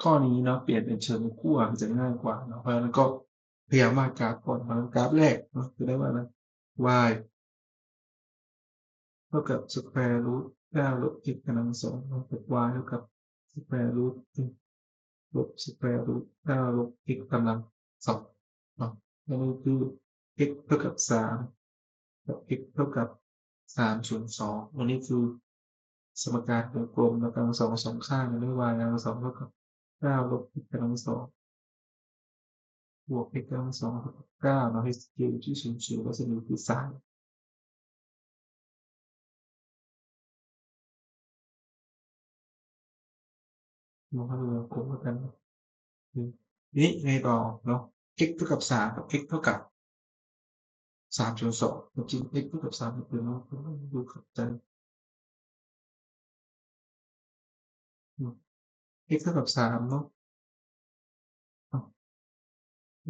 ข้อนี้เนาะเปลี่ยนเป็นเชิงขั้วมันจะง่ายกว่าเนาะเพราะฉะนั้นก็พยายามวาดกราฟก่อนเพราะฉะนั้นกราฟแรกเนาะจะได้ว่าอะไร y เท่ากับ square root 9ลบ x กำลัง2เท่ากับ y เท่ากับ square root ลบ square root 9ลบ x กำลัง2เนาะแล้วนี่คือ x เท่ากับ3กับ x เท่ากับ3ส่วน2อันนี้คือสมการวงกลมแล้วกำลังสองข้างอันนี้ y กำลัง2เท่ากับ9ลบ x กำลัง2บวก x กำลัง2เท่ากับ9เนาะ h อยู่ที่0ก็จะมีที่3มันก็รวมกลมกัน นี่ไงต่อเนาะ x เท่ากับ3กับ x เท่ากับ3ส่วน2จริง x เท่ากับ3คือเนาะดูขัดใจ x เท่ากับ3เนาะ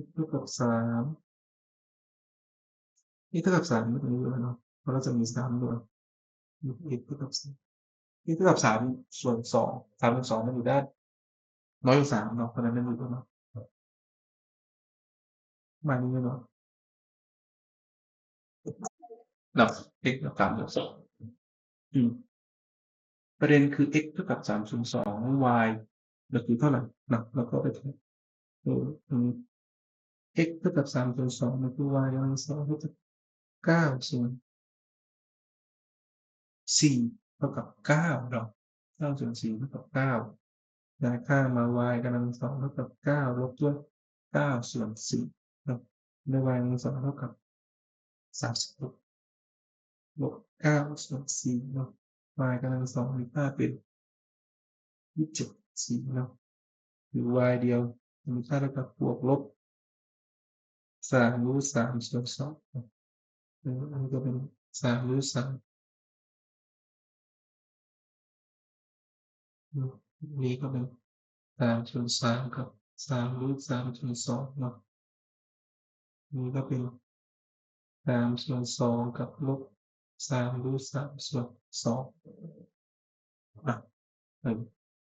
x เท่ากับ3 x เท่ากับ3ไม่ตรงนี้ด้วยเนาะเพราะเราจะมี3ด้วย x เท่ากับ3 x เท่ากับ3ส่วน2 3ส่วน2มันอยู่ด้านน้อยกว่า3เนาะเพราะนั้นมันอยู่ตรงนั้นมานี้เนาะเนาะ x เท่ากับ3ส่วน2ประเด็นคือ x เท่ากับ3ส่วน2 y เราคือเท่าไหร่นะเราก็ไปตรงนี้ x เท่ากับ3ส่วน2มันคือ y กำลัง2เท่ากับ9ส่วน4เท่ากับ9เนาะ9ส่วน4เท่ากับ9ย้ายค่ามา y กำลัง2เท่ากับ9ลบด้วย9ส่วน4เนาะใน y กำลัง2เท่ากับ36ลบ9ส่วน4เนาะ y กำลัง2มีค่าเป็น27 4เนาะหรือ y เดียวมีค่าเท่ากับบวกลบ3รูท3ส่วน2อันนี้ก็เป็น3รูท3นี้ก็เป็น3ส่วน3กับ3รูท3ส่วน2เนาะนี้ก็เป็น3ส่วน2กับลบ3รูท3ส่วน2อ่ะ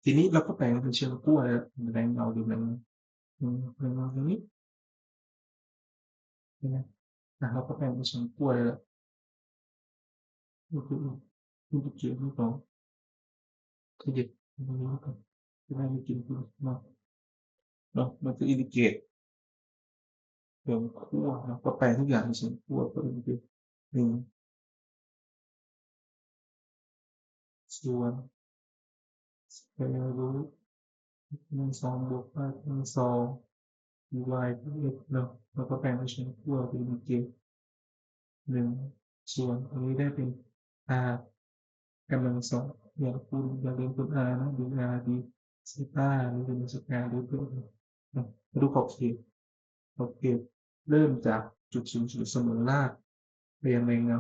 ทีนี้เราก็แปลงเป็นเชิงขั้วแล้วแรงเงาดูแรงแรงเงาตรงนี้ใช่ไหมเราก็แปลงเป็นเชิงขั้วแล้วนี่คือที่จะเขียนที่ของขยับตรงนี้ก่อนจะได้ไม่กินพื้นมากเนาะมันคืออินดิเกตเชิงขั้วเราก็แปลงทุกอย่างเป็นเชิงขั้วก็อินดิเกต1ส่วน square root 1 2บวก5 2 y ที่ x เนาะเราก็แปลงเป็นเชิงขั้วเป็นอินดิเกต1ส่วนอันนี้ได้เป็น r กำลัง2อย่าลืมคูณ r นะดู r ดีเซต้าหรือเป็นสแควร์รูทด้วยนะมาดูขอบเขตเริ่มจากจุด0 0เสมอรากไปยังแรงเงา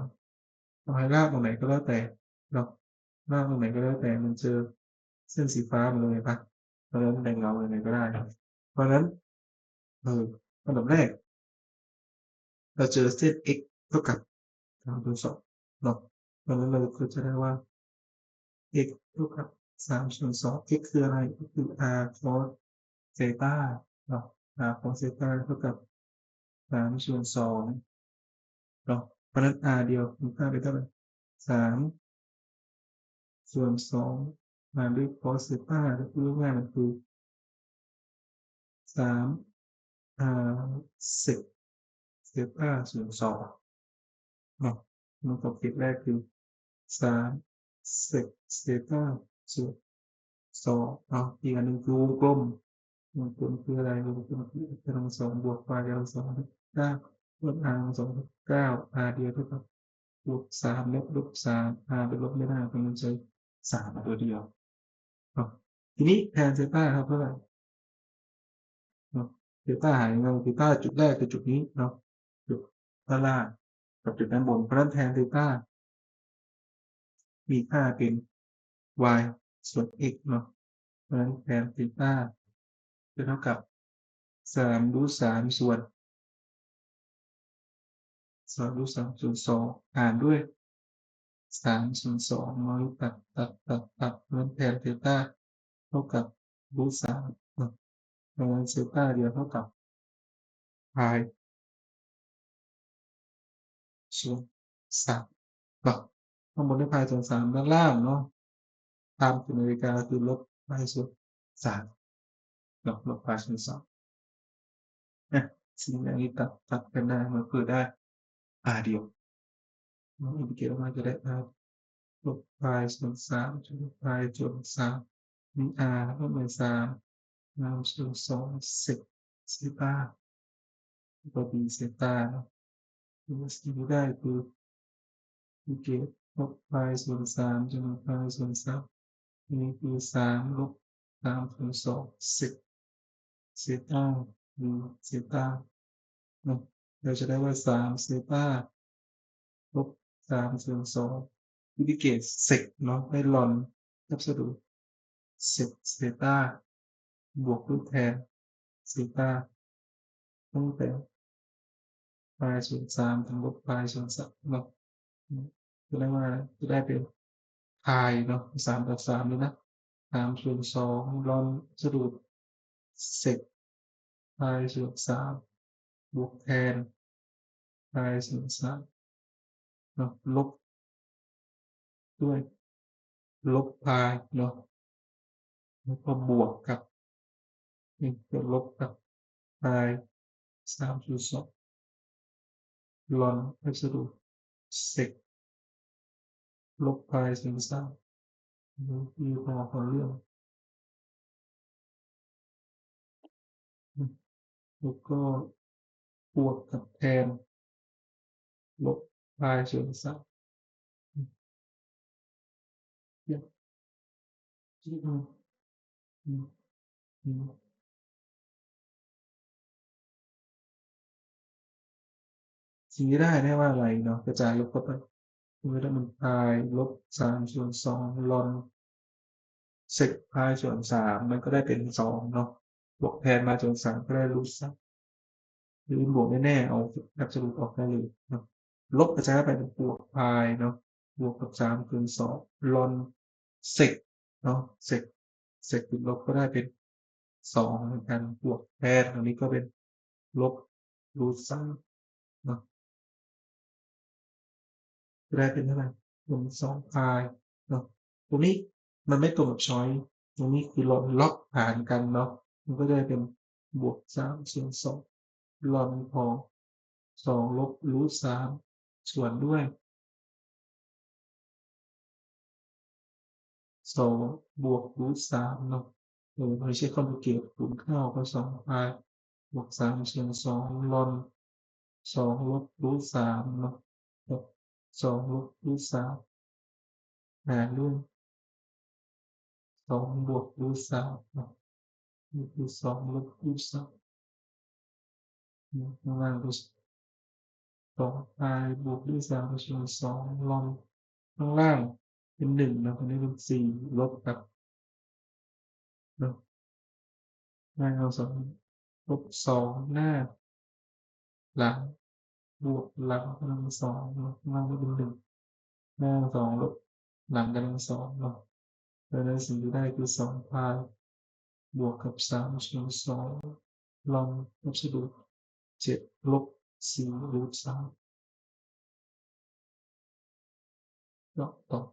เอาให้รากตรงไหนก็แล้วแต่เนาะรากตรงไหนก็แล้วแต่มันเจอเส้นสีฟ้ามาเลยปะเพราะฉะนั้นแรงเงาอะไรก็ได้เพราะฉะนั้นเอออันดับแรกเราเจอเส้น x เท่ากับ3 ส่วน 2เนาะเพราะฉะนั้นเราก็จะได้ว่า x เท่ากับ3ส่วน2 x คืออะไรก็คือ r cos theta เนาะ r cos theta เท่ากับ3ส่วน2เนาะเพราะฉะนั้น r เดียวมีค่าไปเท่าไหร่3ส่วน2มาด้วย cos theta ก็คือง่ายๆมันคือ3 r sec theta ส่วน2เนาะมันตอบเกตแรกคือ3 sec theta ส่วน2เนาะอีกอันหนึ่งคือวงกลมคืออะไรวงกลมคือกำลัง2บวก y กำลัง29ลบ r กำลัง2 9 r เดียวเท่ากับบวก3ลบ3 r ไปลบไม่ได้เพราะมันใช้3ตัวเดียวเนาะทีนี้แทนเซต้าครับเท่าไหร่เนาะเซต้าหายังไงเซต้าจุดแรกคือจุดนี้เนาะจุดด้านล่างกับจุดด้านบนเพราะฉะนั้นแทนเซต้ามีค่าเป็น y ส่วน x เนาะเพราะฉะนั้นแทนเซต้าจะเท่ากับ3รูท3ส่วน2รูท3ส่วน2หารด้วย3ส่วน2น้อยตัดเพราะฉะนั้นแทนเทต้าเท่ากับรูท3 ดังนั้นเซต้าเดียวเท่ากับพายส่วน3เนาะข้างบนได้พายส่วน3ด้านล่างเนาะตามกฎนาฬิกาคือลบพายส่วน3เนาะลบพายส่วน2นะสิ่งอย่างนี้ตัดกันได้มันคือได้ r เดียวเราอินทิเกรตออกมาจะได้ r ลบพายส่วน3จะลบพายส่วน3มี r ลบเป็น3นำส่วน2เซกเซตาตัว b เซตาเนาะสิ่งที่ได้คืออินทิเกรตลบพายส่วน3จะลบพายส่วน3นี่คือ3ลบ3ส่วน2เซกเซตามีเซตาเนาะเราจะได้ว่า3เซตาลบ3ส่วน2อินทิเกรตเซกเนาะได้ลอนแอบสูตเซกเซตาบวกรูทแทนเซตาตั้งแต่พายส่วน3ถึงลบพายส่วน3เนาะจะได้ว่าจะได้เป็นพายเนาะ3ต่อ3เลยนะ3ส่วน2ลอนสรุปเซกพายส่วน3บวกแทนพายส่วน3เนาะลบด้วยลบพายเนาะแล้วก็บวกกับนี่จะลบกับพาย3ส่วน2ลอนสรุปเซกลบพายส่วน3นี่คือพอของเรื่องแล้วก็บวกกับแทนลบพายส่วน3เนี่ยที่มันอืมอืมสิ่งที่ได้ว่าอะไรเนาะกระจายลบเข้าไปคือถ้ามันพายลบ3ส่วน2ลอนเซกพายส่วน3มันก็ได้เป็น2เนาะบวกแทนมาส่วน3ก็ได้รูท3หรือบวกแน่ๆเอาแอบสูตออกได้เลยเนาะลบกระจายไปเป็นบวกพายเนาะบวกกับ3คูณ2ลอนเซกเนาะเซกติดลบก็ได้เป็น2เหมือนกันบวกแทนตรงนี้ก็เป็นลบรูท3เนาะจะได้เป็นเท่าไหร่ลบ2พายเนาะตรงนี้มันไม่ตรงกับช้อยตรงนี้คือลอนล็อกหารกันเนาะมันก็ได้เป็นบวก3ส่วน2ลอนของ2ลบรูท3ส่วนด้วย2บวกรูท3เนาะไม่ใช่คอนจูเกตคูณเข้าก็2พายบวก3ส่วน2ลอน2ลบรูท3เนาะกับ2ลบรูท3หารด้วย2บวกรูท3เนาะนี่คือ2ลบรูท3ข้างล่างก็2พายบวกด้วย3ส่วน2ลอนข้างล่างเป็น1นะตรงนี้เป็น4ลบกับเนาะหน้าเอา2ลบ2หน้าหลังบวกหลังกำลัง2เนาะข้างล่างก็เป็น1หน้า2ลบหลังกำลัง2เนาะดังนั้นสิ่งที่ได้คือ2พายบวกกับ3ส่วน2ลองลบสดุ7ลบ4รูท3ก็ตอบ